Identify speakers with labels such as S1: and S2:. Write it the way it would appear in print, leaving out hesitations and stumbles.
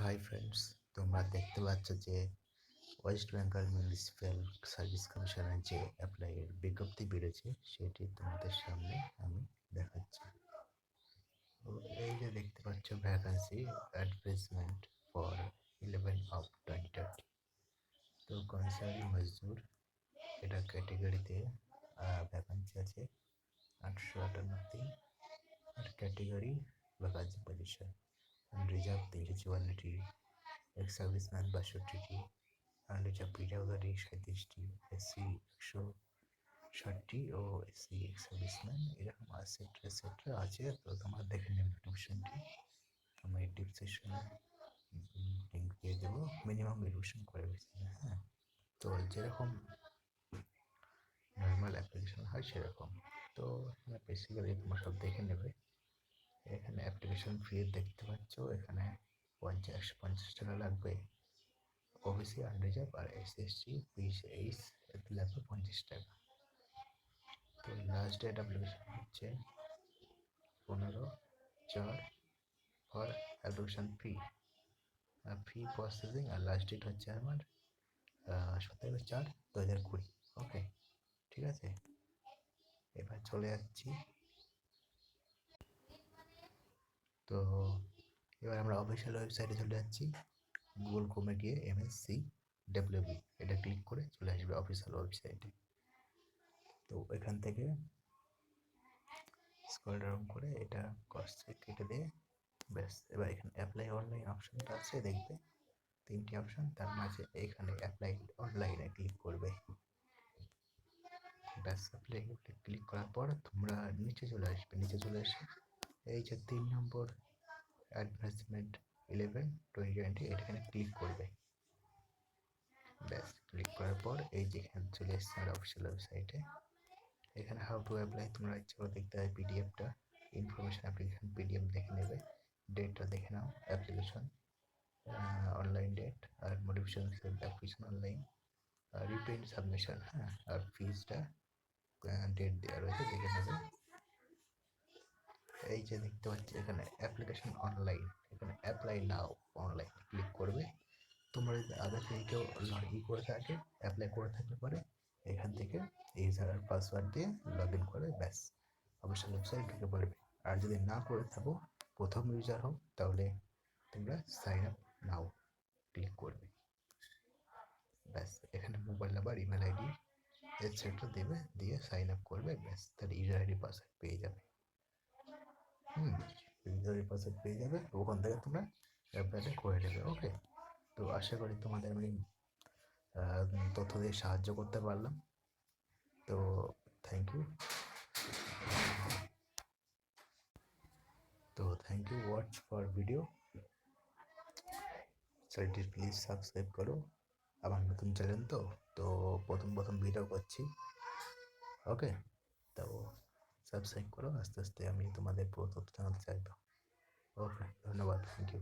S1: Hi friends, তোমরা দেখতে পাচ্ছ যে ওয়েস্ট বেঙ্গল মিউনিসিপ্যাল সার্ভিস কমিশনের যে অ্যাপ্লাইয়ের বিজ্ঞপ্তি বেড়েছে সেটি তোমাদের সামনে আমি দেখাচ্ছি। তো এই যে দেখতে পাচ্ছ ভ্যাকান্সি অ্যাডভার্টাইজমেন্ট ফর 11/2020। তো কনসার্নি মজদুর এটা ক্যাটেগরিতে ভ্যাকান্সি আছে 858টি, আর ক্যাটেগরি ভ্যাকান্সি পজিশন রিজার্ভ 354টি, এক্স সার্ভিসম্যান 62টি, আনরিজার্ভ ক্যাটাগরি 37টি, এসসি 160টি ও এসসি এক্স সার্ভিসম্যান এরকম এটসেট্রা আছে। তো তোমরা দেখে নেবে নোটিফিকেশনটি, আমি ডিসক্রিপশনে লিঙ্ক দিয়ে দেবো। মিনিমাম রিভিশন করে বেশি, হ্যাঁ। তো যেরকম নর্মাল অ্যাপ্লিকেশন হয় সেরকম। তো বেসিক্যালি তোমরা সব দেখে নেবে। এখানে অ্যাপ্লিকেশন ফি দেখতে পাচ্ছ, এখানে 50 টাকা লাগবে। ওবিসি আনরিজার্ভ আর এসসি এইচ এতে লাগবে 50 টাকা। তো লাস্ট ডেট অ্যাপ্লিকেশন হচ্ছে 15/4 ফর অ্যাপ্লিকেশন ফি প্রসেসিং, আর লাস্ট ডেট হচ্ছে আমার 17/4/2020। ওকে, ঠিক আছে। এবার চলে যাচ্ছি। তো এবার আমরা অফিসিয়াল ওয়েবসাইটে চলে যাচ্ছি। গুগল ক্রোমে গিয়ে MSCWB এটা ক্লিক করে চলে আসবে অফিসিয়াল ওয়েবসাইটে। তো এখান থেকে স্ক্রল ডাউন করে এটা কস্টে কেটে দিয়ে ব্যাস, এবার এখানে অ্যাপ্লাই অনলাইন অপশনটা আছে, দেখবে 3টি অপশন, তার মাঝে এখানে অ্যাপ্লাই অনলাইনে ক্লিক করবে। ব্যাস, অ্যাপ্লাই ক্লিক করার পর তোমরা নিচে চলে আসবে। নিচে চলে এসে এই যে 3 নম্বর অ্যাডভার্টাইজমেন্ট 11/2020 এখানে ক্লিক করবে। ব্যাস, ক্লিক করার পর এই যে এখানে চলে এসছে আমার অফিসিয়াল ওয়েবসাইটে। এখানে হাউ টু অ্যাপ্লাই তোমরা ইচ্ছে করে দেখতে হয় পিডিএফটা, ইনফরমেশন অ্যাপ্লিকেশন পিডিএফ দেখে নেবে। ডেটটা দেখে নাও, অ্যাপ্লিকেশন অনলাইন ডেট, আর motivation application online, reprint submission, হ্যাঁ, আর ফিজটা ডেট দেওয়া রয়েছে, দেখে নেবে। এই যে দেখতে পাচ্ছি এখানে অ্যাপ্লিকেশন অনলাইন, এখানে অ্যাপ্লাই নাও অনলাইন ক্লিক করবে। তোমরা যদি আগে থেকে কেউ করে থাকে, অ্যাপ্লাই করে থাকলে পরে এখান থেকে ইউজার আর পাসওয়ার্ড দিয়ে লগ ইন করে ব্যাস অফিসিয়াল ওয়েবসাইট ঢুকে পড়বে। আর যদি না করে থাকো, প্রথম ইউজার হও, তাহলে তোমরা সাইন আপ নাও ক্লিক করবে। ব্যাস, এখানে mobile number, email ID etcetera দেবে, দিয়ে সাইন আপ করবে। ব্যাস, তাহলে ইউজার আইডি পাসওয়ার্ড পেয়ে যাবে। ইউজার আইডি পাসওয়ার্ড পেয়ে যাবে, ওখান থেকে তোমরা অ্যাপ্লাইটা করে নেবে। ওকে, তো আশা করি তোমাদের আমি তথ্য দিয়ে সাহায্য করতে পারলাম। তো thank you. Watch for video. চ্যানেলটি প্লিজ সাবস্ক্রাইব করো, আমার নতুন চ্যানেল তো প্রথম ভিডিও করছি। ওকে, তো সাবস্ক্রাইব করো, আস্তে আস্তে আমি তোমাদের পুরো তথ্য জানাতে চাইবো। ওকে, ধন্যবাদ, থ্যাংক ইউ।